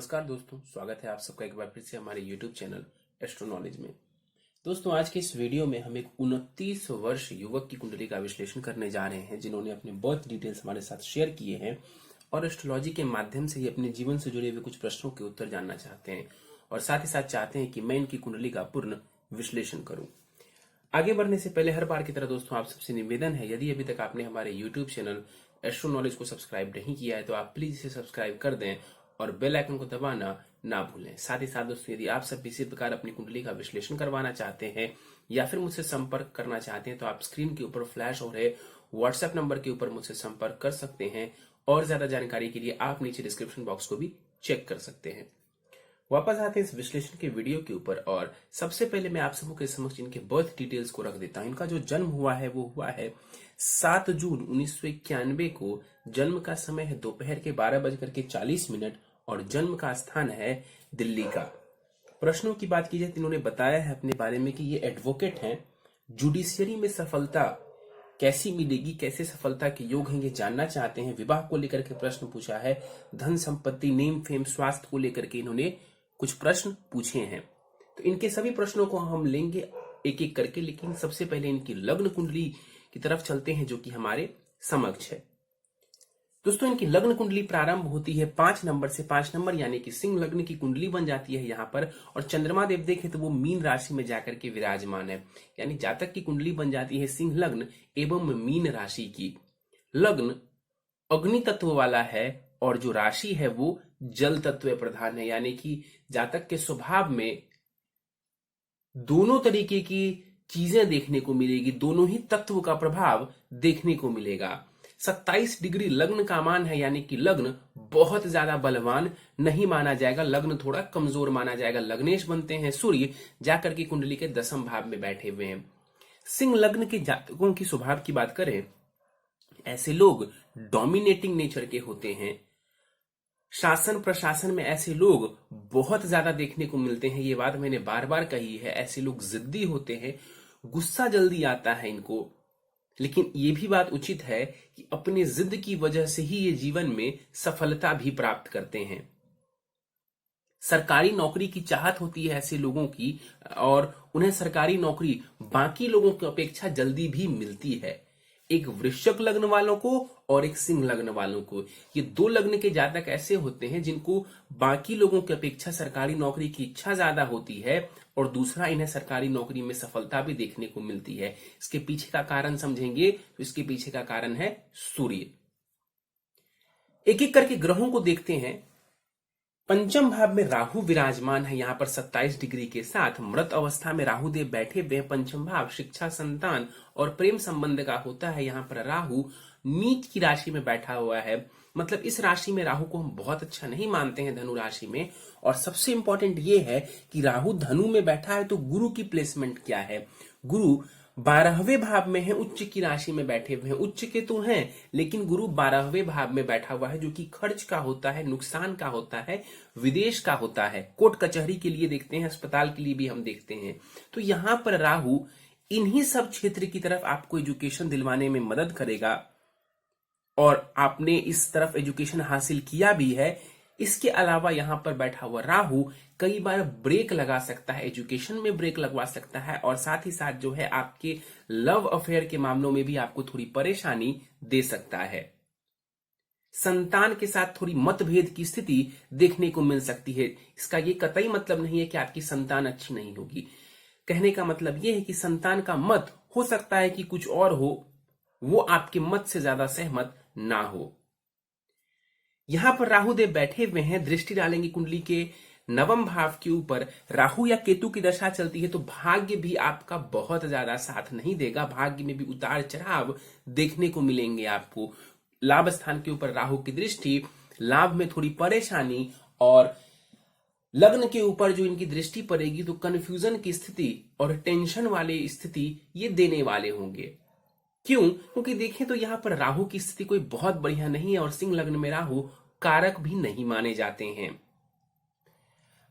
नमस्कार दोस्तों, स्वागत है आप सबका एक बार फिर से हमारे YouTube चैनल एस्ट्रो नॉलेज में। दोस्तों, आज के इस वीडियो में हम एक 29 वर्ष युवक की कुंडली का विश्लेषण करने जा रहे हैं, जिन्होंने अपने बर्थ डिटेल्स हमारे साथ शेयर किए हैं और एस्ट्रोलॉजी के माध्यम से ही अपने जीवन से जुड़े हुए कुछ प्रश्नों के उत्तर जानना चाहते हैं और साथ ही साथ चाहते हैं कि मैं इनकी कुंडली का पूर्ण विश्लेषण करूं। आगे बढ़ने से पहले हर बार की तरह दोस्तों आप सबसे निवेदन है, यदि अभी तक आपने हमारे YouTube चैनल एस्ट्रो नॉलेज को सब्सक्राइब नहीं किया है तो आप प्लीज इसे सब्सक्राइब कर दें और बेल आइकन को दबाना ना भूलें। साथ ही साथ दोस्तों, यदि आप सब इसी प्रकार अपनी कुंडली का विश्लेषण करवाना चाहते हैं या फिर मुझसे संपर्क करना चाहते हैं तो आप स्क्रीन के ऊपर फ्लैश हो रहे व्हाट्सएप नंबर के ऊपर मुझसे संपर्क कर सकते हैं और ज्यादा जानकारी के लिए आप नीचे डिस्क्रिप्शन बॉक्स को भी चेक कर सकते हैं। वापस आते हैं इस विश्लेषण के वीडियो के ऊपर और सबसे पहले मैं आप सबों के समक्ष इनके बर्थ डिटेल्स को रख देता हूं। इनका जो जन्म हुआ है वो हुआ है 7 जून 1991 को। जन्म का समय है दोपहर के 12:40 और जन्म का स्थान है दिल्ली का। प्रश्नों की बात की जाए तो इन्होंने बताया है अपने बारे में कि ये एडवोकेट हैं। जुडिशियरी में सफलता कैसी मिलेगी, कैसे सफलता के योग हैं, ये जानना चाहते हैं। विवाह को लेकर के प्रश्न पूछा है। धन संपत्ति, नेम फेम, स्वास्थ्य को लेकर के इन्होंने कुछ प्रश्न पूछे हैं। तो इनके सभी प्रश्नों को हम लेंगे एक एक करके, लेकिन सबसे पहले इनकी लग्न कुंडली की तरफ चलते हैं जो कि हमारे समक्ष है। दोस्तों, इनकी लग्न कुंडली प्रारंभ होती है 5 नंबर से। 5 नंबर यानी कि सिंह लग्न की कुंडली बन जाती है यहाँ पर। और चंद्रमा देव देखें तो वो मीन राशि में जाकर के विराजमान है, यानी जातक की कुंडली बन जाती है सिंह लग्न एवं मीन राशि की। लग्न अग्नि तत्व वाला है और जो राशि है वो जल तत्व प्रधान है, यानी कि जातक के स्वभाव में दोनों तरीके की चीजें देखने को मिलेगी, दोनों ही तत्व का प्रभाव देखने को मिलेगा। 27 डिग्री लग्न का मान है, यानी कि लग्न बहुत ज्यादा बलवान नहीं माना जाएगा, लग्न थोड़ा कमजोर माना जाएगा। लग्नेश बनते हैं सूर्य जाकर के कुंडली के 10वें भाव में बैठे हुए हैं। सिंह लग्न के जातकों की स्वभाव की बात करें, ऐसे लोग डोमिनेटिंग नेचर के होते हैं। शासन प्रशासन में ऐसे लोग बहुत ज्यादा देखने को मिलते हैं। ये बात मैंने बार बार कही है। ऐसे लोग जिद्दी होते हैं, गुस्सा जल्दी आता है इनको, लेकिन ये भी बात उचित है कि अपने जिद की वजह से ही ये जीवन में सफलता भी प्राप्त करते हैं। सरकारी नौकरी की चाहत होती है ऐसे लोगों की और उन्हें सरकारी नौकरी बाकी लोगों की अपेक्षा जल्दी भी मिलती है। एक वृश्चिक लग्न वालों को और एक सिंह लग्न वालों को, ये 2 लग्न के जातक ऐसे होते हैं जिनको बाकी लोगों की अपेक्षा सरकारी नौकरी की इच्छा ज्यादा होती है और दूसरा, इन्हें सरकारी नौकरी में सफलता भी देखने को मिलती है। इसके पीछे का कारण समझेंगे तो इसके पीछे का कारण है सूर्य। एक एक करके ग्रहों को देखते हैं। पंचम भाव में राहु विराजमान है यहाँ पर 27 डिग्री के साथ। मृत अवस्था में राहु देव बैठे हुए हैं। पंचम भाव शिक्षा, संतान और प्रेम संबंध का होता है। यहाँ पर राहु नीच की राशि में बैठा हुआ है, मतलब इस राशि में राहु को हम बहुत अच्छा नहीं मानते हैं, धनु राशि में। और सबसे इंपॉर्टेंट ये है कि राहु धनु में बैठा है तो गुरु की प्लेसमेंट क्या है। गुरु 12वें भाव में है, उच्च की राशि में बैठे हुए हैं। उच्च के तो हैं लेकिन गुरु 12वें भाव में बैठा हुआ है, जो कि खर्च का होता है, नुकसान का होता है, विदेश का होता है। कोर्ट कचहरी के लिए देखते हैं, अस्पताल के लिए भी हम देखते हैं। तो यहां पर राहु इन्हीं सब क्षेत्र की तरफ आपको एजुकेशन दिलवाने में मदद करेगा और आपने इस तरफ एजुकेशन हासिल किया भी है। इसके अलावा यहां पर बैठा हुआ राहु कई बार ब्रेक लगा सकता है, एजुकेशन में ब्रेक लगवा सकता है और साथ ही साथ जो है आपके लव अफेयर के मामलों में भी आपको थोड़ी परेशानी दे सकता है। संतान के साथ थोड़ी मतभेद की स्थिति देखने को मिल सकती है। इसका ये कतई मतलब नहीं है कि आपकी संतान अच्छी नहीं होगी। कहने का मतलब यह है कि संतान का मत हो सकता है कि कुछ और हो, वो आपके मत से ज्यादा सहमत ना हो। यहां पर राहु देव बैठे हुए हैं, दृष्टि डालेंगे कुंडली के 9वें भाव के ऊपर। राहु या केतु की दशा चलती है तो भाग्य भी आपका बहुत ज्यादा साथ नहीं देगा। भाग्य में भी उतार चढ़ाव देखने को मिलेंगे आपको। लाभ स्थान के ऊपर राहु की दृष्टि, लाभ में थोड़ी परेशानी और लग्न के ऊपर जो इनकी दृष्टि पड़ेगी तो कंफ्यूजन की स्थिति और टेंशन वाली स्थिति ये देने वाले होंगे। क्यों? क्योंकि देखें तो यहां पर राहु की स्थिति कोई बहुत बढ़िया नहीं है और सिंह लग्न में राहु कारक भी नहीं माने जाते हैं।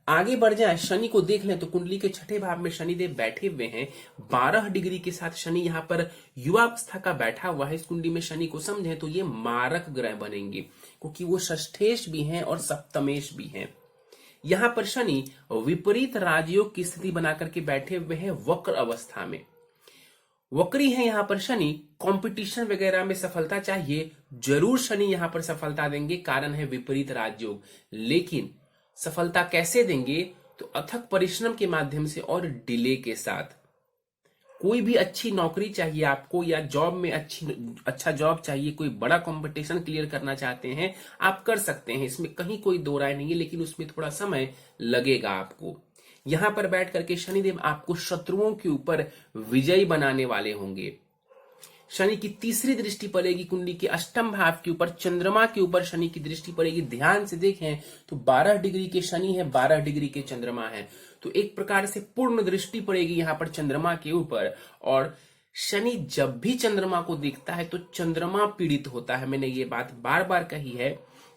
आगे बढ़ जाए, शनि को देख लें तो कुंडली के 6ठे भाव में शनिदेव बैठे हुए हैं। 12 डिग्री के साथ शनि यहाँ पर युवावस्था का बैठा हुआ है। इस कुंडली में शनि को समझें तो ये मारक ग्रह बनेंगे, क्योंकि वो षष्ठेश भी हैं और सप्तमेश भी हैं। यहां पर शनि विपरीत राजयोग की स्थिति बनाकर के बैठे हुए हैं वक्र अवस्था में। वक्री है यहां पर शनि, कंपटीशन वगैरह में सफलता चाहिए, जरूर शनि यहां पर सफलता देंगे, कारण है विपरीत राजयोग। लेकिन सफलता कैसे देंगे? तो अथक परिश्रम के माध्यम से और डिले के साथ। कोई भी अच्छी नौकरी चाहिए आपको, या जॉब में अच्छा जॉब चाहिए, कोई बड़ा कंपटीशन क्लियर करना चाहते हैं, आप कर सकते हैं, इसमें कहीं कोई दो राय नहीं है, लेकिन उसमें थोड़ा समय लगेगा आपको। यहां पर बैठ करके शनिदेव आपको शत्रुओं के ऊपर विजयी बनाने वाले होंगे। शनि की तीसरी दृष्टि पड़ेगी कुंडली के अष्टम भाव के ऊपर, चंद्रमा के ऊपर शनि की दृष्टि पड़ेगी। ध्यान से देखें तो 12 डिग्री के शनि है, 12 डिग्री के चंद्रमा है, तो एक प्रकार से पूर्ण दृष्टि पड़ेगी यहां पर चंद्रमा के ऊपर। और शनि जब भी चंद्रमा को देखता है तो चंद्रमा पीड़ित होता है। मैंने ये बात बार बार कही है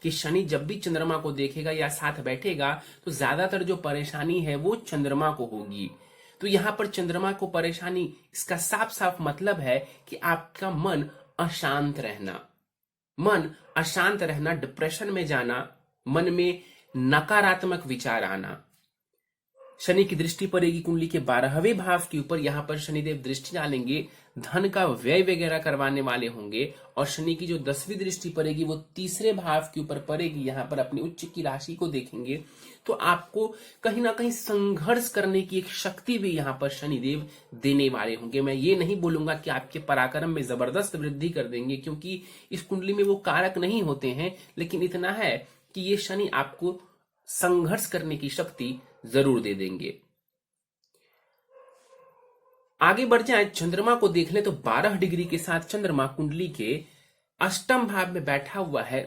कि शनि जब भी चंद्रमा को देखेगा या साथ बैठेगा तो ज्यादातर जो परेशानी है वो चंद्रमा को होगी। तो यहां पर चंद्रमा को परेशानी, इसका साफ साफ मतलब है कि आपका मन अशांत रहना, डिप्रेशन में जाना, मन में नकारात्मक विचार आना। शनि की दृष्टि पड़ेगी कुंडली के 12वें भाव के ऊपर, यहां पर शनिदेव दृष्टि डालेंगे, धन का व्यय वगैरह करवाने वाले होंगे। और शनि की जो 10वीं दृष्टि पड़ेगी वो तीसरे भाव के ऊपर पड़ेगी, यहां पर अपनी उच्च की राशि को देखेंगे तो आपको कहीं ना कहीं संघर्ष करने की एक शक्ति भी यहां पर शनिदेव देने वाले होंगे। मैं ये नहीं बोलूंगा कि आपके पराक्रम में जबरदस्त वृद्धि कर देंगे, क्योंकि इस कुंडली में वो कारक नहीं होते हैं, लेकिन इतना है कि ये शनि आपको संघर्ष करने की शक्ति जरूर दे देंगे। आगे बढ़ जाए, चंद्रमा को देख ले तो 12 डिग्री के साथ चंद्रमा कुंडली के अष्टम भाव में बैठा हुआ है,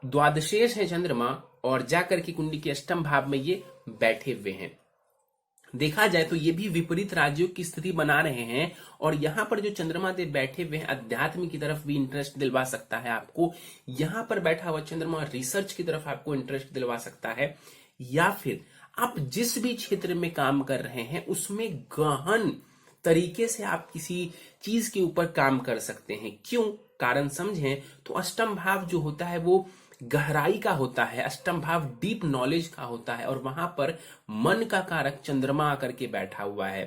द्वादशेष है चंद्रमा, और जाकर के कुंडली के अष्टम भाव में ये बैठे हुए हैं। देखा जाए तो ये भी विपरीत राजयोग की स्थिति बना रहे हैं। और यहां पर जो चंद्रमा देव बैठे हुए हैं, अध्यात्म की तरफ भी इंटरेस्ट दिलवा सकता है आपको। यहां पर बैठा हुआ चंद्रमा रिसर्च की तरफ आपको इंटरेस्ट दिलवा सकता है, या फिर आप जिस भी क्षेत्र में काम कर रहे हैं उसमें गहन तरीके से आप किसी चीज के ऊपर काम कर सकते हैं। क्यों? कारण समझें तो अष्टम भाव जो होता है वो गहराई का होता है, अष्टम भाव डीप नॉलेज का होता है, और वहां पर मन का कारक चंद्रमा आकर के बैठा हुआ है।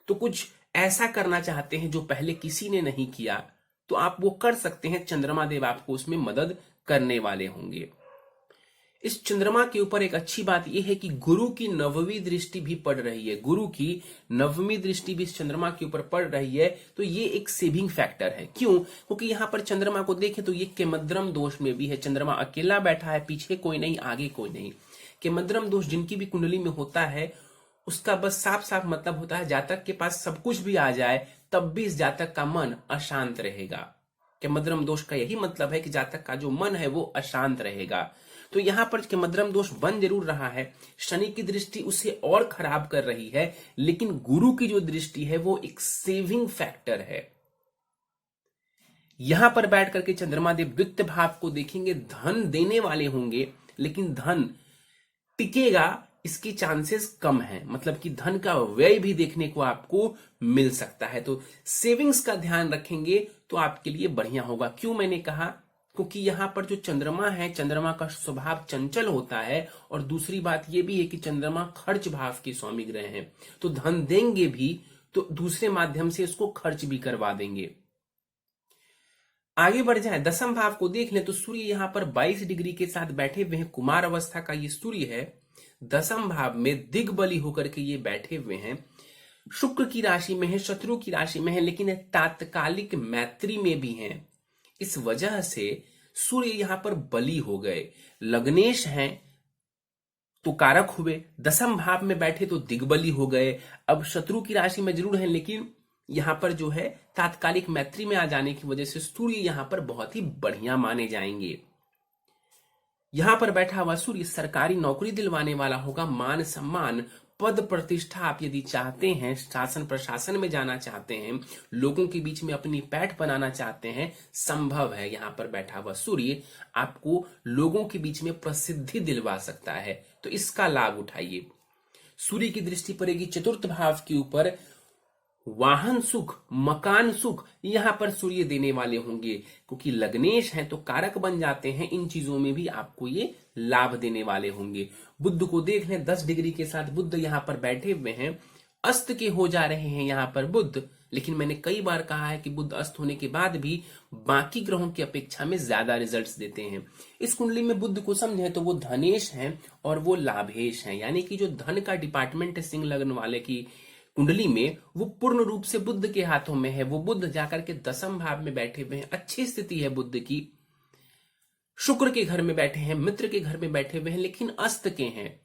तो कुछ ऐसा करना चाहते हैं जो पहले किसी ने नहीं किया, तो आप वो कर सकते हैं, चंद्रमा देव आपको उसमें मदद करने वाले होंगे। इस चंद्रमा के ऊपर एक अच्छी बात यह है कि गुरु की 9वीं दृष्टि भी पड़ रही है, गुरु की 9वीं दृष्टि भी इस चंद्रमा के ऊपर पड़ रही है। तो ये एक सेविंग फैक्टर है। क्यों? क्योंकि यहां पर चंद्रमा को देखें तो ये केमद्रम दोष में भी है, चंद्रमा अकेला बैठा है, पीछे कोई नहीं, आगे कोई नहीं। केमद्रम दोष जिनकी भी कुंडली में होता है उसका बस साफ साफ मतलब होता है जातक के पास सब कुछ भी आ जाए तब भी इस जातक का मन अशांत रहेगा। केमद्रम दोष का यही मतलब है कि जातक का जो मन है वो अशांत रहेगा। तो यहां पर केमद्रम दोष बन जरूर रहा है, शनि की दृष्टि उसे और खराब कर रही है, लेकिन गुरु की जो दृष्टि है वो एक सेविंग फैक्टर है। यहां पर बैठ करके चंद्रमा देव वित्त भाव को देखेंगे, धन देने वाले होंगे, लेकिन धन टिकेगा इसकी चांसेस कम है, मतलब कि धन का व्यय भी देखने को आपको मिल सकता है। तो सेविंग्स का ध्यान रखेंगे तो आपके लिए बढ़िया होगा। क्यों मैंने कहा? क्योंकि यहां पर जो चंद्रमा है, चंद्रमा का स्वभाव चंचल होता है, और दूसरी बात यह भी है कि चंद्रमा खर्च भाव के स्वामी ग्रह हैं, तो धन देंगे भी तो दूसरे माध्यम से इसको खर्च भी करवा देंगे। आगे बढ़ जाए, 10वें भाव को देख लें तो सूर्य यहां पर 22 डिग्री के साथ बैठे हुए हैं, कुमार अवस्था का ये सूर्य है, 10वें भाव में दिग्बली होकर के ये बैठे हुए हैं, शुक्र की राशि में है, शत्रु की राशि में है, लेकिन तात्कालिक मैत्री में भी हैं। इस वजह से सूर्य यहां पर बली हो गए, लग्नेश हैं तो कारक हुए, 10वें भाव में बैठे तो दिग्बली हो गए। अब शत्रु की राशि में जरूर है, लेकिन यहां पर जो है तात्कालिक मैत्री में आ जाने की वजह से सूर्य यहां पर बहुत ही बढ़िया माने जाएंगे। यहां पर बैठा हुआ सूर्य सरकारी नौकरी दिलवाने वाला होगा, मान सम्मान पद प्रतिष्ठा आप यदि चाहते हैं, शासन प्रशासन में जाना चाहते हैं, लोगों के बीच में अपनी पैठ बनाना चाहते हैं, संभव है। यहां पर बैठा हुआ सूर्य आपको लोगों के बीच में प्रसिद्धि दिलवा सकता है, तो इसका लाभ उठाइए। सूर्य की दृष्टि पड़ेगी चतुर्थ भाव के ऊपर, वाहन सुख, मकान सुख यहां पर सूर्य देने वाले होंगे, क्योंकि लग्नेश हैं तो कारक बन जाते हैं। इन चीजों में भी आपको ये लाभ देने वाले होंगे। बुध को देख लें, 10 डिग्री के साथ बुध यहां पर बैठे हुए हैं, अस्त के हो जा रहे हैं यहां पर बुध। लेकिन मैंने कई बार कहा है कि बुध अस्त होने के बाद भी बाकी ग्रहों की अपेक्षा में ज्यादा रिजल्ट्स देते हैं। इस कुंडली में बुध को समझें तो वो धनेश हैं और वो लाभेश हैं, यानी कि जो धन का डिपार्टमेंट है सिंह लग्न वाले की कुंडली में, वो पूर्ण रूप से बुध के हाथों में है। वो बुध जाकर के 10वें भाव में बैठे हुए हैं, अच्छी स्थिति है बुध की। शुक्र के घर में बैठे हैं, मित्र के घर में बैठे हुए हैं, लेकिन अस्त के हैं।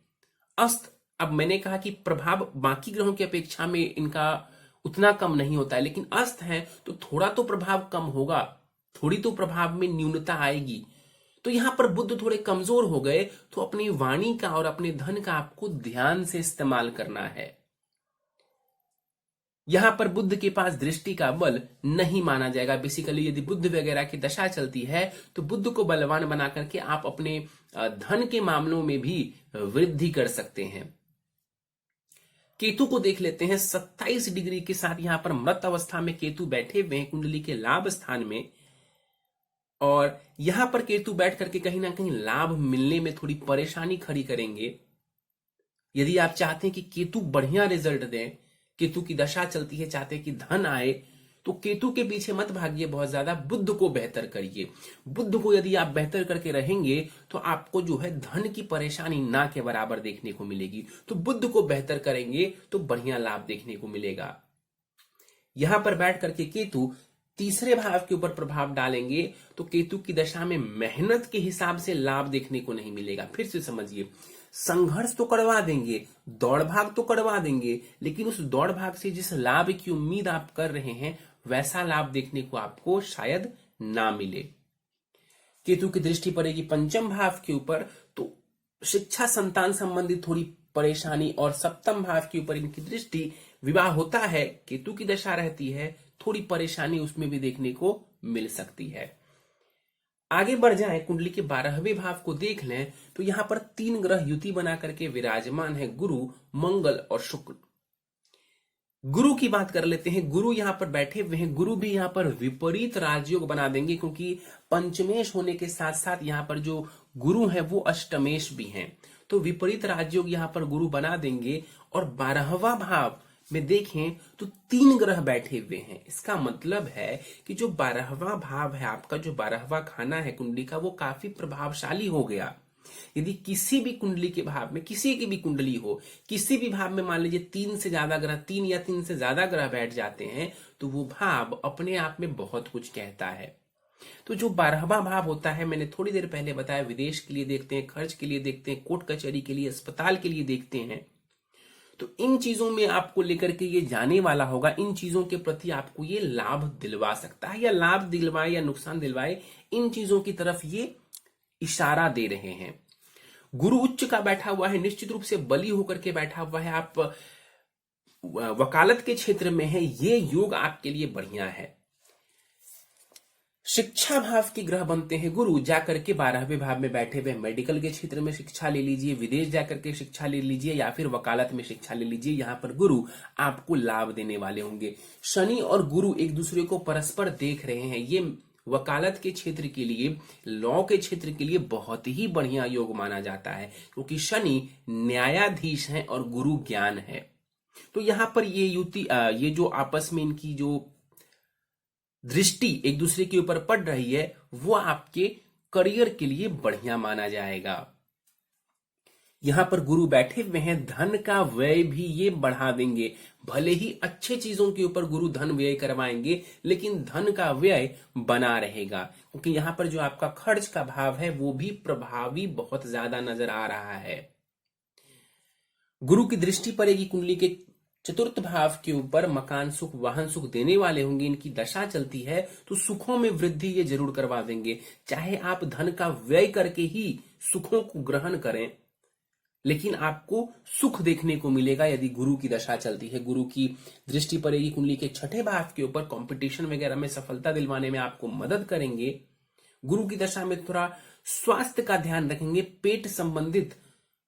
अस्त, अब मैंने कहा कि प्रभाव बाकी ग्रहों की अपेक्षा में इनका उतना कम नहीं होता है, लेकिन अस्त है तो थोड़ा तो प्रभाव कम होगा, थोड़ी तो प्रभाव में न्यूनता आएगी। तो यहां पर बुध थोड़े कमजोर हो गए, तो अपनी वाणी का और अपने धन का आपको ध्यान से इस्तेमाल करना है। यहां पर बुध के पास दृष्टि का बल नहीं माना जाएगा। बेसिकली यदि बुध वगैरह की दशा चलती है तो बुध को बलवान बना करके आप अपने धन के मामलों में भी वृद्धि कर सकते हैं। केतु को देख लेते हैं, 27 डिग्री के साथ यहां पर मृत अवस्था में केतु बैठे हुए हैं कुंडली के लाभ स्थान में। और यहां पर केतु बैठ करके कहीं ना कहीं लाभ मिलने में थोड़ी परेशानी खड़ी करेंगे। यदि आप चाहते हैं कि केतु बढ़िया रिजल्ट दें, केतु की दशा चलती है, चाहते हैं कि धन आए, तो केतु के पीछे मत भागिए बहुत ज्यादा, बुध को बेहतर करिए। बुध को यदि आप बेहतर करके रहेंगे तो आपको जो है धन की परेशानी ना के बराबर देखने को मिलेगी। तो बुध को बेहतर करेंगे तो बढ़िया लाभ देखने को मिलेगा। यहां पर बैठ करके केतु तीसरे भाव के ऊपर प्रभाव डालेंगे तो केतु की दशा में मेहनत के हिसाब से लाभ देखने को नहीं मिलेगा। फिर से समझिए, संघर्ष तो करवा देंगे, दौड़ भाग तो करवा देंगे, लेकिन उस दौड़ भाग से जिस लाभ की उम्मीद आप कर रहे हैं वैसा लाभ देखने को आपको शायद ना मिले। केतु की दृष्टि पड़ेगी 5वें भाव के ऊपर, तो शिक्षा संतान संबंधी थोड़ी परेशानी, और 7वें भाव के ऊपर इनकी दृष्टि, विवाह होता है, केतु की दशा रहती है, थोड़ी परेशानी उसमें भी देखने को मिल सकती है। आगे बढ़ जाएं, कुंडली के 12वें भाव को देख लें तो यहां पर 3 ग्रह युति बना करके विराजमान है, गुरु, मंगल और शुक्र। गुरु की बात कर लेते हैं। गुरु यहां पर बैठे हुए हैं, गुरु भी यहां पर विपरीत राजयोग बना देंगे, क्योंकि पंचमेश होने के साथ साथ यहां पर जो गुरु है वो अष्टमेश भी हैं, तो विपरीत राजयोग यहां पर गुरु बना देंगे। और 12वां भाव में देखें तो 3 ग्रह बैठे हुए हैं। इसका मतलब है कि जो 12वां भाव है, आपका जो 12वां खाना है कुंडली का, वो काफी प्रभावशाली हो गया। यदि किसी भी कुंडली के भाव में, किसी की भी कुंडली हो, किसी भी भाव में मान लीजिए 3 से ज्यादा ग्रह, 3 या 3 से ज्यादा ग्रह बैठ जाते हैं, तो वो भाव अपने आप में बहुत कुछ कहता है। तो जो 12वां भाव होता है, मैंने थोड़ी देर पहले बताया, विदेश के लिए देखते हैं, खर्च के लिए देखते हैं, कोर्ट कचहरी के लिए, अस्पताल के लिए देखते हैं। तो इन चीजों में आपको लेकर के ये जाने वाला होगा, इन चीजों के प्रति आपको ये लाभ दिलवा सकता है, या लाभ दिलवाए या नुकसान दिलवाए, इन चीजों की तरफ ये इशारा दे रहे हैं। गुरु उच्च का बैठा हुआ है, निश्चित रूप से बली होकर के बैठा हुआ है, आप वकालत के क्षेत्र में है, ये योग आपके लिए बढ़िया है। शिक्षा भाव के ग्रह बनते हैं गुरु, जाकर के 12वें भाव में बैठे हुए, मेडिकल के क्षेत्र में शिक्षा ले लीजिए, विदेश जाकर के शिक्षा ले लीजिए, या फिर वकालत में शिक्षा ले लीजिए, यहां पर गुरु आपको लाभ देने वाले होंगे। शनि और गुरु एक दूसरे को परस्पर देख रहे हैं, ये वकालत के क्षेत्र के लिए, लॉ के क्षेत्र के लिए बहुत ही बढ़िया योग माना जाता है, क्योंकि शनि न्यायाधीश है और गुरु ज्ञान है। तो यहां पर ये युति, ये जो आपस में इनकी जो दृष्टि एक दूसरे के ऊपर पड़ रही है, वो आपके करियर के लिए बढ़िया माना जाएगा। यहां पर गुरु बैठे हुए हैं, धन का व्यय भी ये बढ़ा देंगे। भले ही अच्छे चीजों के ऊपर गुरु धन व्यय करवाएंगे, लेकिन धन का व्यय बना रहेगा, क्योंकि यहां पर जो आपका खर्च का भाव है वो भी प्रभावी बहुत ज्यादा नजर आ रहा है। गुरु की दृष्टि पड़ेगी कुंडली के 4th भाव के ऊपर, मकान सुख, वाहन सुख देने वाले होंगे। इनकी दशा चलती है तो सुखों में वृद्धि ये जरूर करवा देंगे। चाहे आप धन का व्यय करके ही सुखों को ग्रहण करें, लेकिन आपको सुख देखने को मिलेगा यदि गुरु की दशा चलती है। गुरु की दृष्टि पड़ेगी कुंडली के 6ठे भाव के ऊपर, कंपटीशन वगैरह में सफलता दिलवाने में आपको मदद करेंगे। गुरु की दशा में थोड़ा स्वास्थ्य का ध्यान रखेंगे, पेट संबंधित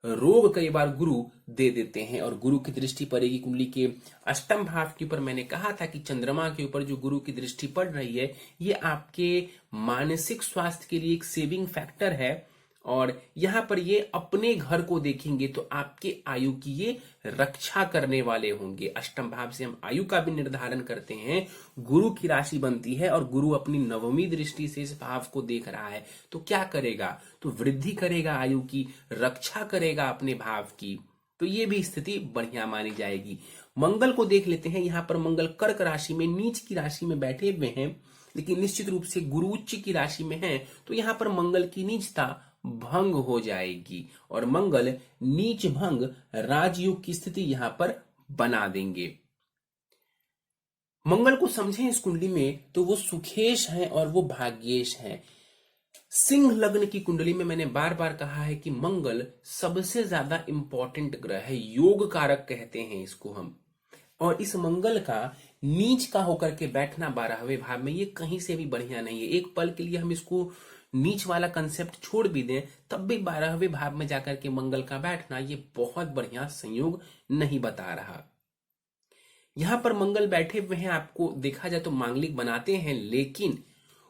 रोग कई बार गुरु दे देते हैं। और गुरु की दृष्टि पड़ेगी कुंडली के अष्टम भाव के ऊपर। मैंने कहा था कि चंद्रमा के ऊपर जो गुरु की दृष्टि पड़ रही है, ये आपके मानसिक स्वास्थ्य के लिए एक सेविंग फैक्टर है। और यहां पर ये अपने घर को देखेंगे तो आपके आयु की ये रक्षा करने वाले होंगे। अष्टम भाव से हम आयु का भी निर्धारण करते हैं। गुरु की राशि बनती है और गुरु अपनी नवमी दृष्टि से इस भाव को देख रहा है, तो क्या करेगा? तो वृद्धि करेगा, आयु की रक्षा करेगा अपने भाव की। तो ये भी स्थिति बढ़िया मानी जाएगी। मंगल को देख लेते हैं। यहां पर मंगल कर्क राशि में नीच की राशि में बैठे हुए हैं, लेकिन निश्चित रूप से गुरु उच्च की राशि में है, तो यहां पर मंगल की नीचता भंग हो जाएगी और मंगल नीच भंग राजयोग की स्थिति यहां पर बना देंगे। मंगल को समझें इस कुंडली में तो वो सुखेश है और वो भाग्येश है। सिंह लग्न की कुंडली में मैंने बार बार कहा है कि मंगल सबसे ज्यादा इंपॉर्टेंट ग्रह है, योग कारक कहते हैं इसको हम। और इस मंगल का नीच का होकर के बैठना 12वें भाव में, ये कहीं से भी बढ़िया नहीं है। एक पल के लिए हम इसको नीच वाला कंसेप्ट छोड़ भी दें, तब भी 12वें भाव में जाकर के मंगल का बैठना ये बहुत बढ़िया संयोग नहीं बता रहा। यहां पर मंगल बैठे हुए हैं, आपको देखा जाए तो मांगलिक बनाते हैं, लेकिन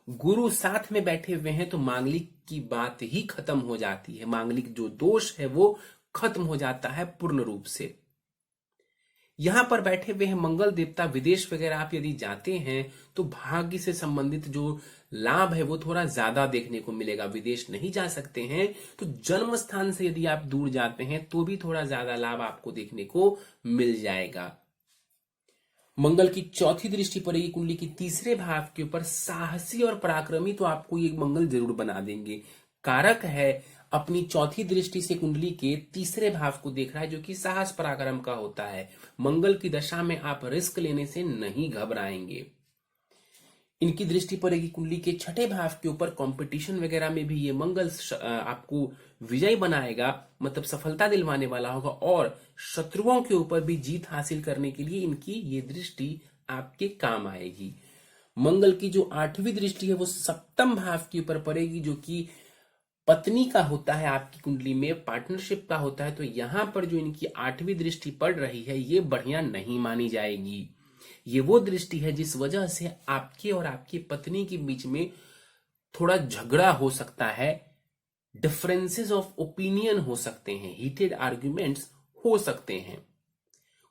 गुरु साथ में बैठे हुए हैं तो मांगलिक की बात ही खत्म हो जाती है। मांगलिक जो दोष है वो खत्म हो जाता है पूर्ण रूप से। यहां पर बैठे हुए हैं मंगल देवता। विदेश वगैरह आप यदि जाते हैं तो भाग्य से संबंधित जो लाभ है वो थोड़ा ज्यादा देखने को मिलेगा। विदेश नहीं जा सकते हैं तो जन्म स्थान से यदि आप दूर जाते हैं तो भी थोड़ा ज्यादा लाभ आपको देखने को मिल जाएगा। मंगल की चौथी दृष्टि पड़ेगी कुंडली की तीसरे भाव के ऊपर। साहसी और पराक्रमी तो आपको ये मंगल जरूर बना देंगे। कारक है अपनी चौथी दृष्टि से कुंडली के तीसरे भाव को देख रहा है, जो कि साहस पराक्रम का होता है। मंगल की दशा में आप रिस्क लेने से नहीं घबराएंगे। इनकी दृष्टि पड़ेगी कुंडली के छठे भाव के ऊपर। कंपटीशन वगैरह में भी ये मंगल आपको विजय बनाएगा, मतलब सफलता दिलवाने वाला होगा। और शत्रुओं के ऊपर भी जीत हासिल करने के लिए इनकी ये दृष्टि आपके काम आएगी। मंगल की जो आठवीं दृष्टि है वो सप्तम भाव के ऊपर पड़ेगी, जो कि पत्नी का होता है, आपकी कुंडली में पार्टनरशिप का होता है। तो यहां पर जो इनकी आठवीं दृष्टि पड़ रही है ये बढ़िया नहीं मानी जाएगी। ये वो दृष्टि है जिस वजह से आपके और आपकी पत्नी के बीच में थोड़ा झगड़ा हो सकता है, डिफरेंसेस ऑफ ओपिनियन हो सकते हैं, हीटेड आर्ग्यूमेंट्स हो सकते हैं।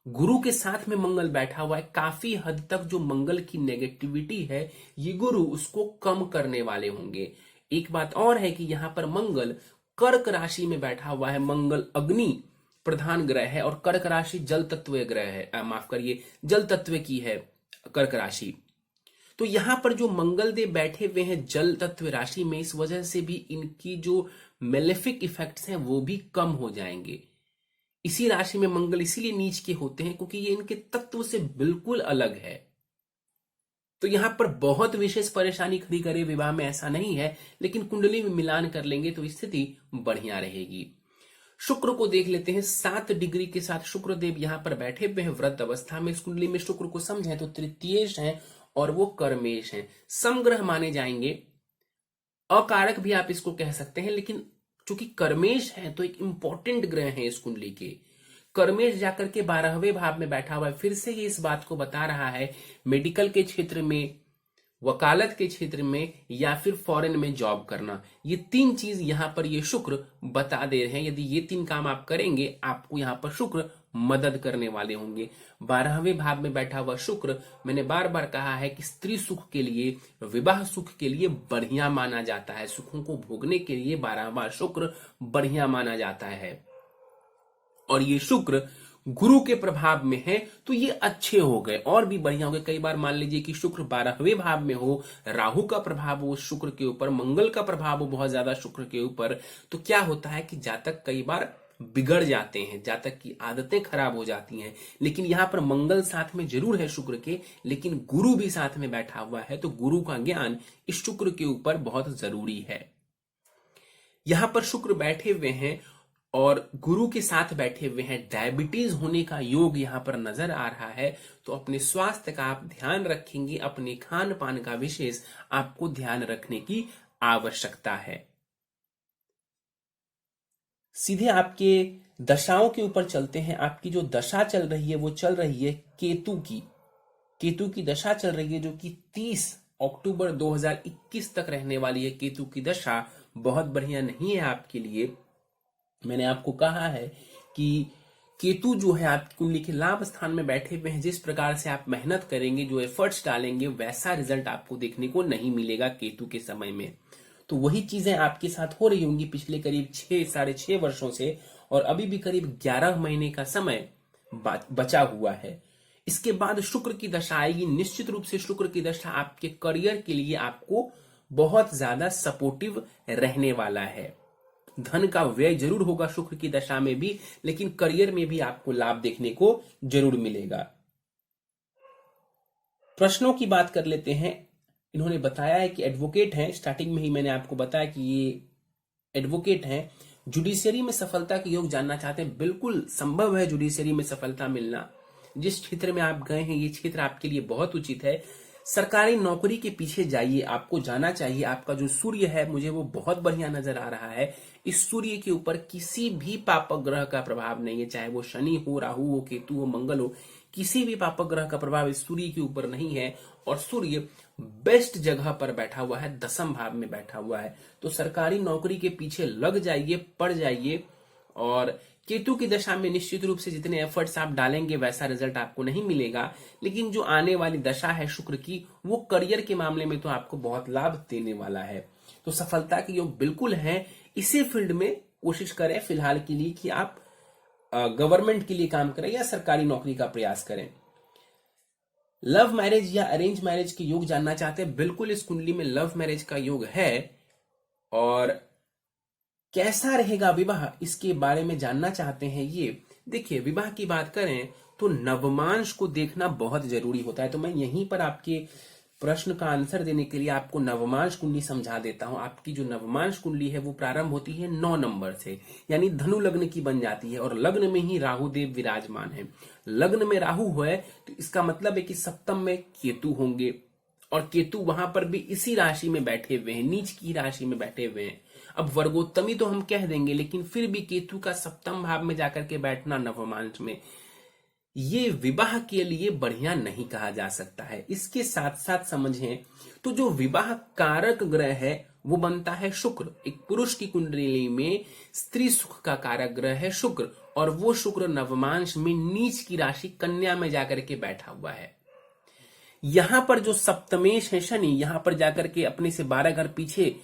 गुरु के साथ में मंगल बैठा हुआ है, काफी हद तक जो मंगल की नेगेटिविटी है ये गुरु उसको कम करने वाले होंगे। एक बात और है कि यहां पर मंगल कर्क राशि में बैठा हुआ है। मंगल अग्नि प्रधान ग्रह है और कर्क राशि जल तत्व ग्रह है, माफ करिए जल तत्व की है कर्क राशि। तो यहां पर जो मंगल देव बैठे हुए हैं जल तत्व राशि में, इस वजह से भी इनकी जो मेलेफिक इफेक्ट्स हैं वो भी कम हो जाएंगे। इसी राशि में मंगल इसीलिए नीच के होते हैं क्योंकि ये इनके तत्व से बिल्कुल अलग है। तो यहां पर बहुत विशेष परेशानी खड़ी करे विवाह में ऐसा नहीं है, लेकिन कुंडली में मिलान कर लेंगे तो स्थिति बढ़िया रहेगी। शुक्र को देख लेते हैं। 7 डिग्री के साथ शुक्र देव यहां पर बैठे हुए हैं व्रत अवस्था में। इस कुंडली में शुक्र को समझें तो तृतीयेश हैं और वो कर्मेश हैं, समग्रह माने जाएंगे। अकारक भी आप इसको कह सकते हैं, लेकिन चूंकि कर्मेश है तो एक इंपॉर्टेंट ग्रह है इस कुंडली के। कर्मेश जाकर के 12वें भाव में बैठा हुआ है। फिर से ये इस बात को बता रहा है मेडिकल के क्षेत्र में, वकालत के क्षेत्र में या फिर फॉरेन में जॉब करना। ये 3 चीज यहां पर ये शुक्र बता दे रहे हैं। यदि ये 3 काम आप करेंगे आपको यहां पर शुक्र मदद करने वाले होंगे। 12वें भाव में बैठा हुआ शुक्र, मैंने बार बार कहा है कि स्त्री सुख के लिए, विवाह सुख के लिए बढ़िया माना जाता है। सुखों को भोगने के लिए 12वां शुक्र बढ़िया माना जाता है। और ये शुक्र गुरु के प्रभाव में है तो ये अच्छे हो गए, और भी बढ़िया हो गए। कई बार मान लीजिए कि शुक्र 12वें भाव में हो, राहु का प्रभाव हो शुक्र के ऊपर, मंगल का प्रभाव हो बहुत ज्यादा शुक्र के ऊपर, तो क्या होता है कि जातक कई बार बिगड़ जाते हैं, जातक की आदतें खराब हो जाती हैं। लेकिन यहां पर मंगल साथ में जरूर है शुक्र के, लेकिन गुरु भी साथ में बैठा हुआ है, तो गुरु का ज्ञान इस शुक्र के ऊपर बहुत जरूरी है। यहां पर शुक्र बैठे हुए हैं और गुरु के साथ बैठे हुए हैं। डायबिटीज होने का योग यहां पर नजर आ रहा है, तो अपने स्वास्थ्य का आप ध्यान रखेंगे। अपने खान पान का विशेष आपको ध्यान रखने की आवश्यकता है। सीधे आपके दशाओं के ऊपर चलते हैं। आपकी जो दशा चल रही है वो चल रही है केतु की दशा चल रही है, जो कि 30 अक्टूबर 2021 तक रहने वाली है। केतु की दशा बहुत बढ़िया नहीं है आपके लिए। मैंने आपको कहा है कि केतु जो है आपकी कुंडली के लाभ स्थान में बैठे हुए हैं। जिस प्रकार से आप मेहनत करेंगे, जो एफर्ट्स डालेंगे, वैसा रिजल्ट आपको देखने को नहीं मिलेगा केतु के समय में। तो वही चीजें आपके साथ हो रही होंगी पिछले करीब 6-6.5 वर्षों से, और अभी भी करीब 11 महीने का समय बचा हुआ है। इसके बाद शुक्र की दशा आएगी। निश्चित रूप से शुक्र की दशा आपके करियर के लिए आपको बहुत ज्यादा सपोर्टिव रहने वाला है। धन का व्यय जरूर होगा शुक्र की दशा में भी, लेकिन करियर में भी आपको लाभ देखने को जरूर मिलेगा। प्रश्नों की बात कर लेते हैं। इन्होंने बताया है कि एडवोकेट हैं। स्टार्टिंग में ही मैंने आपको बताया कि ये एडवोकेट हैं। जुडिशियरी में सफलता के योग जानना चाहते हैं। बिल्कुल संभव है जुडिशियरी में सफलता मिलना। जिस क्षेत्र में आप गए हैं ये क्षेत्र आपके लिए बहुत उचित है। सरकारी नौकरी के पीछे जाइए, आपको जाना चाहिए। आपका जो सूर्य है मुझे वो बहुत बढ़िया नजर आ रहा है। इस सूर्य के ऊपर किसी भी पापक ग्रह का प्रभाव नहीं है, चाहे वो शनि हो, राहु हो, केतु हो, मंगल हो, किसी भी पापक ग्रह का प्रभाव इस सूर्य के ऊपर नहीं है। और सूर्य बेस्ट जगह पर बैठा हुआ है, 10th भाव में बैठा हुआ है। तो सरकारी नौकरी के पीछे लग जाइए, पड़ जाइए। और केतु की दशा में निश्चित रूप से जितने एफर्ट्स आप डालेंगे वैसा रिजल्ट आपको नहीं मिलेगा, लेकिन जो आने वाली दशा है शुक्र की, वो करियर के मामले में तो आपको बहुत लाभ देने वाला है। तो सफलता के योग बिल्कुल है। इसी फील्ड में कोशिश करें फिलहाल के लिए कि आप गवर्नमेंट के लिए काम करें या सरकारी नौकरी का प्रयास करें। लव मैरिज या अरेंज मैरिज के योग जानना चाहते हैं। बिल्कुल इस कुंडली में लव मैरिज का योग है। और कैसा रहेगा विवाह, इसके बारे में जानना चाहते हैं। ये देखिए, विवाह की बात करें तो नवमांश को देखना बहुत जरूरी होता है। तो मैं यहीं पर आपके प्रश्न का आंसर देने के लिए आपको नवमांश कुंडली समझा देता हूं। आपकी जो नवमांश कुंडली है वो प्रारंभ होती है 9 नंबर से, यानी धनु लग्न की बन जाती है। और लग्न में ही राहु देव विराजमान है। लग्न में राहु है तो इसका मतलब है कि सप्तम में केतु होंगे, और केतु वहां पर भी इसी राशि में बैठे हुए हैं, नीच की राशि में बैठे हुए हैं। अब वर्गोत्तमी तो हम कह देंगे, लेकिन फिर भी केतु का सप्तम भाव में जाकर के बैठना नवमांश में, ये विवाह के लिए बढ़िया नहीं कहा जा सकता है। इसके साथ साथ समझें तो जो विवाह कारक ग्रह है वो बनता है शुक्र। एक पुरुष की कुंडली में स्त्री सुख का कारक ग्रह है शुक्र, और वो शुक्र नवमांश में नीच की राशि कन्या में जाकर के बैठा हुआ है। यहां पर जो सप्तमेश है शनि, यहां पर जाकर के अपने से 12 घर पीछे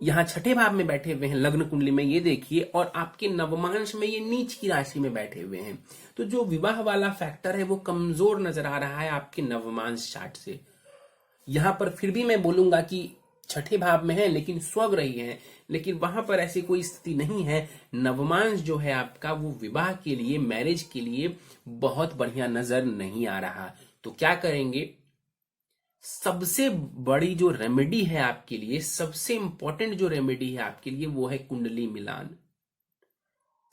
यहां 6ठे भाव में बैठे हुए हैं लग्न कुंडली में, ये देखिए। और आपके नवमांश में ये नीच की राशि में बैठे हुए हैं। तो जो विवाह वाला फैक्टर है वो कमजोर नजर आ रहा है आपके नवमांश चार्ट से। यहां पर फिर भी मैं बोलूंगा कि 6ठे भाव में है लेकिन स्वग्रही है, लेकिन वहां पर ऐसी कोई स्थिति नहीं है। नवमांश जो है आपका वो विवाह के लिए, मैरिज के लिए बहुत बढ़िया नजर नहीं आ रहा। तो क्या करेंगे? सबसे बड़ी जो रेमेडी है आपके लिए, सबसे इंपॉर्टेंट जो रेमेडी है आपके लिए, वो है कुंडली मिलान।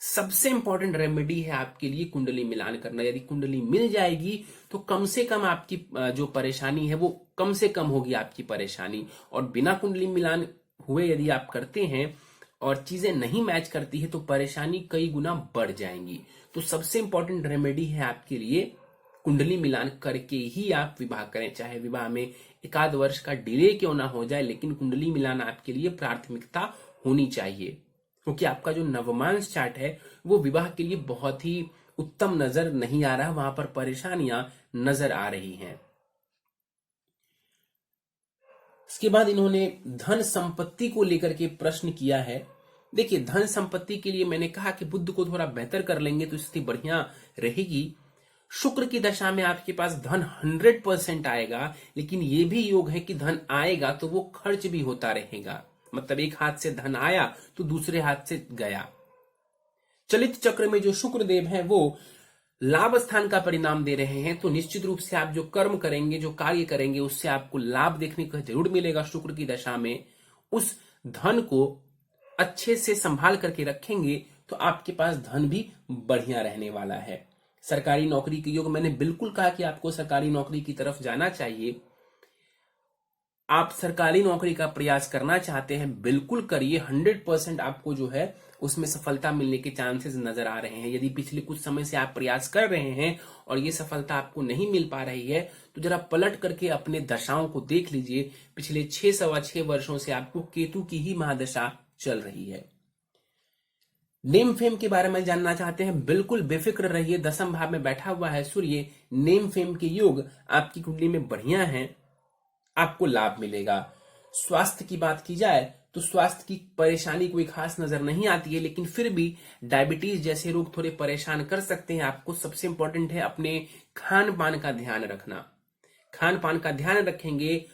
सबसे इंपॉर्टेंट रेमेडी है आपके लिए कुंडली मिलान करना। यदि कुंडली मिल जाएगी तो कम से कम आपकी जो परेशानी है वो कम से कम होगी आपकी परेशानी। और बिना कुंडली मिलान हुए यदि आप करते हैं और चीजें नहीं मैच करती है तो परेशानी कई गुना बढ़ जाएंगी। तो सबसे इंपॉर्टेंट रेमेडी है आपके लिए कुंडली मिलान करके ही आप विवाह करें। चाहे विवाह में 1 आध वर्ष का डिले क्यों ना हो जाए, लेकिन कुंडली मिलान आपके लिए प्राथमिकता होनी चाहिए, क्योंकि आपका जो नवमांश चार्ट है वो विवाह के लिए बहुत ही उत्तम नजर नहीं आ रहा, वहां पर परेशानियां नजर आ रही हैं। इसके बाद इन्होंने धन संपत्ति को लेकर के प्रश्न किया है। देखिए, धन संपत्ति के लिए मैंने कहा कि बुध को थोड़ा बेहतर कर लेंगे तो स्थिति बढ़िया रहेगी। शुक्र की दशा में आपके पास धन 100% आएगा, लेकिन ये भी योग है कि धन आएगा तो वो खर्च भी होता रहेगा। मतलब एक हाथ से धन आया तो दूसरे हाथ से गया। चलित चक्र में जो शुक्र देव है वो लाभ स्थान का परिणाम दे रहे हैं, तो निश्चित रूप से आप जो कर्म करेंगे, जो कार्य करेंगे, उससे आपको लाभ देखने को जरूर मिलेगा। शुक्र की दशा में उस धन को अच्छे से संभाल करके रखेंगे तो आपके पास धन भी बढ़िया रहने वाला है। सरकारी नौकरी के योग, मैंने बिल्कुल कहा कि आपको सरकारी नौकरी की तरफ जाना चाहिए। आप सरकारी नौकरी का प्रयास करना चाहते हैं, बिल्कुल करिए। 100% आपको जो है उसमें सफलता मिलने के चांसेस नजर आ रहे हैं। यदि पिछले कुछ समय से आप प्रयास कर रहे हैं और ये सफलता आपको नहीं मिल पा रही है तो जरा पलट करके अपने दशाओं को देख लीजिए। पिछले 6 वर्षों से आपको केतु की ही महादशा चल रही है। नेम फेम के बारे में जानना चाहते हैं, बिल्कुल बेफिक्र रहिए। दसम भाव में बैठा हुआ है सूर्य, नेम फेम के योग आपकी कुंडली में बढ़िया हैं, आपको लाभ मिलेगा। स्वास्थ्य की बात की जाए तो स्वास्थ्य की परेशानी कोई खास नजर नहीं आती है, लेकिन फिर भी डायबिटीज जैसे रोग थोड़े परेशान कर सकते हैं आपको। सबसे इंपॉर्टेंट है अपने खान पान का ध्यान रखना। खान पान का ध्यान रखेंगे,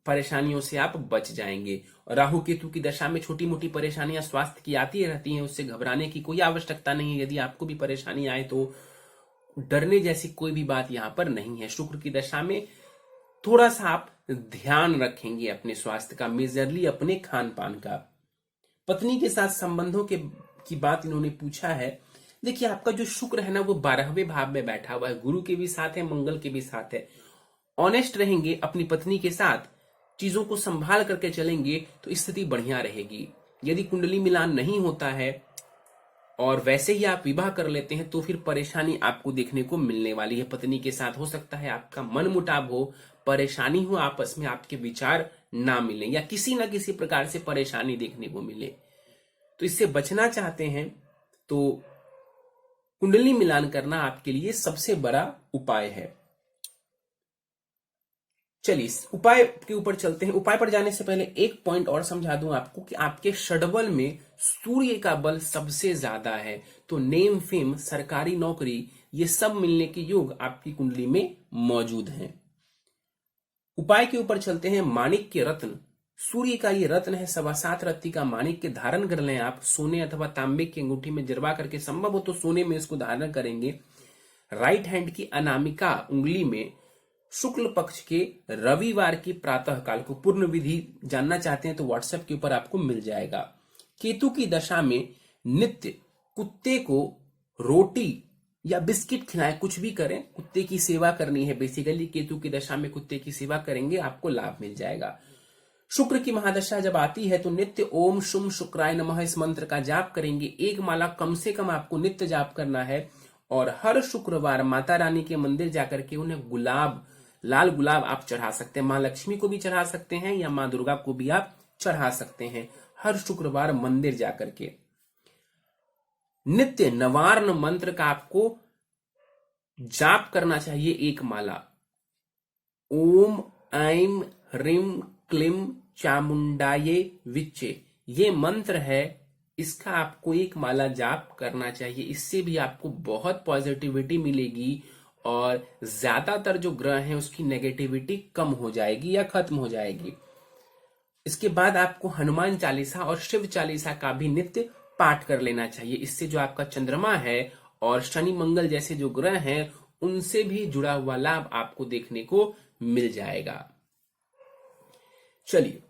परेशानियों से आप बच जाएंगे। और राहु केतु की दशा में छोटी मोटी परेशानियां स्वास्थ्य की आती रहती हैं, उससे घबराने की कोई आवश्यकता नहीं है। यदि आपको भी परेशानी आए तो डरने जैसी कोई भी बात यहां पर नहीं है। शुक्र की दशा में थोड़ा सा आप ध्यान रखेंगे अपने स्वास्थ्य का, मेजरली अपने खान पान का। पत्नी के साथ संबंधों की बात इन्होंने पूछा है। देखिए, आपका जो शुक्र है ना वो 12वें भाव में बैठा हुआ है, गुरु के भी साथ है, मंगल के भी साथ है। ऑनेस्ट रहेंगे अपनी पत्नी के साथ, चीजों को संभाल करके चलेंगे तो स्थिति बढ़िया रहेगी। यदि कुंडली मिलान नहीं होता है और वैसे ही आप विवाह कर लेते हैं तो फिर परेशानी आपको देखने को मिलने वाली है। पत्नी के साथ हो सकता है आपका मन मुटाव हो, परेशानी हो, आपस में आपके विचार ना मिले या किसी ना किसी प्रकार से परेशानी देखने को मिले। तो इससे बचना चाहते हैं तो कुंडली मिलान करना आपके लिए सबसे बड़ा उपाय है। चलिए उपाय के ऊपर चलते हैं। उपाय पर जाने से पहले एक पॉइंट और समझा दूं आपको कि आपके षडबल में सूर्य का बल सबसे ज्यादा है, तो नेम फेम, सरकारी नौकरी, ये सब मिलने के योग आपकी कुंडली में मौजूद हैं। उपाय के ऊपर चलते हैं। माणिक्य रत्न, सूर्य का ये रत्न है, 7.25 रत्ती का माणिक्य धारण कर लें आप। सोने अथवा तांबे की अंगूठी में जरवा करके, संभव हो तो सोने में इसको धारण करेंगे। राइट हैंड की अनामिका उंगली में शुक्ल पक्ष के रविवार की प्रातः काल को, पूर्ण विधि जानना चाहते हैं तो व्हाट्सएप के ऊपर आपको मिल जाएगा। केतु की दशा में नित्य कुत्ते को रोटी या बिस्किट खिलाएं, कुछ भी करें, कुत्ते की सेवा करनी है। बेसिकली केतु की दशा में कुत्ते की सेवा करेंगे, आपको लाभ मिल जाएगा। शुक्र की महादशा जब आती है तो नित्य ओम शुम शुक्राय नमः इस मंत्र का जाप करेंगे। एक माला कम से कम आपको नित्य जाप करना है और हर शुक्रवार माता रानी के मंदिर जाकर के उन्हें गुलाब, लाल गुलाब आप चढ़ा सकते हैं। मां लक्ष्मी को भी चढ़ा सकते हैं या मां दुर्गा को भी आप चढ़ा सकते हैं, हर शुक्रवार मंदिर जाकर के। नित्य नवार्न मंत्र का आपको जाप करना चाहिए, एक माला। ओम ऐं ह्रीं क्लीं चामुंडाये विच्चे, ये मंत्र है, इसका आपको एक माला जाप करना चाहिए। इससे भी आपको बहुत पॉजिटिविटी मिलेगी और ज्यादातर जो ग्रह हैं उसकी नेगेटिविटी कम हो जाएगी या खत्म हो जाएगी। इसके बाद आपको हनुमान चालीसा और शिव चालीसा का भी नित्य पाठ कर लेना चाहिए। इससे जो आपका चंद्रमा है और शनि मंगल जैसे जो ग्रह हैं उनसे भी जुड़ा हुआ लाभ आपको देखने को मिल जाएगा। चलिए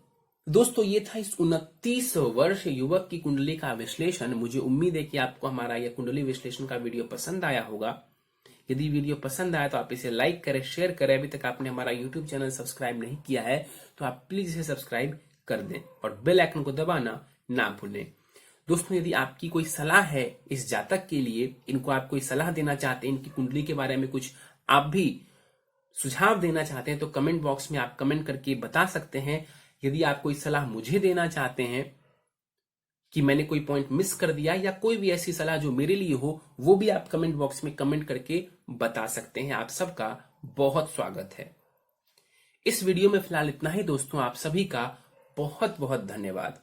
दोस्तों, ये था इस 29 वर्ष युवक की कुंडली का विश्लेषण। मुझे उम्मीद है कि आपको हमारा यह कुंडली विश्लेषण का वीडियो पसंद आया होगा। यदि वीडियो पसंद आया तो आप इसे लाइक करें, शेयर करें। अभी तक आपने हमारा यूट्यूब चैनल सब्सक्राइब नहीं किया है तो आप प्लीज इसे सब्सक्राइब कर दें और बेल आइकन को दबाना ना भूलें। दोस्तों, यदि आपकी कोई सलाह है इस जातक के लिए, इनको आप कोई सलाह देना चाहते हैं, इनकी कुंडली के बारे में कुछ आप भी सुझाव देना चाहते हैं तो कमेंट बॉक्स में आप कमेंट करके बता सकते हैं। यदि आप कोई सलाह मुझे देना चाहते हैं कि मैंने कोई पॉइंट मिस कर दिया या कोई भी ऐसी सलाह जो मेरे लिए हो, वो भी आप कमेंट बॉक्स में कमेंट करके बता सकते हैं। आप सबका बहुत स्वागत है। इस वीडियो में फिलहाल इतना ही दोस्तों, आप सभी का बहुत बहुत धन्यवाद।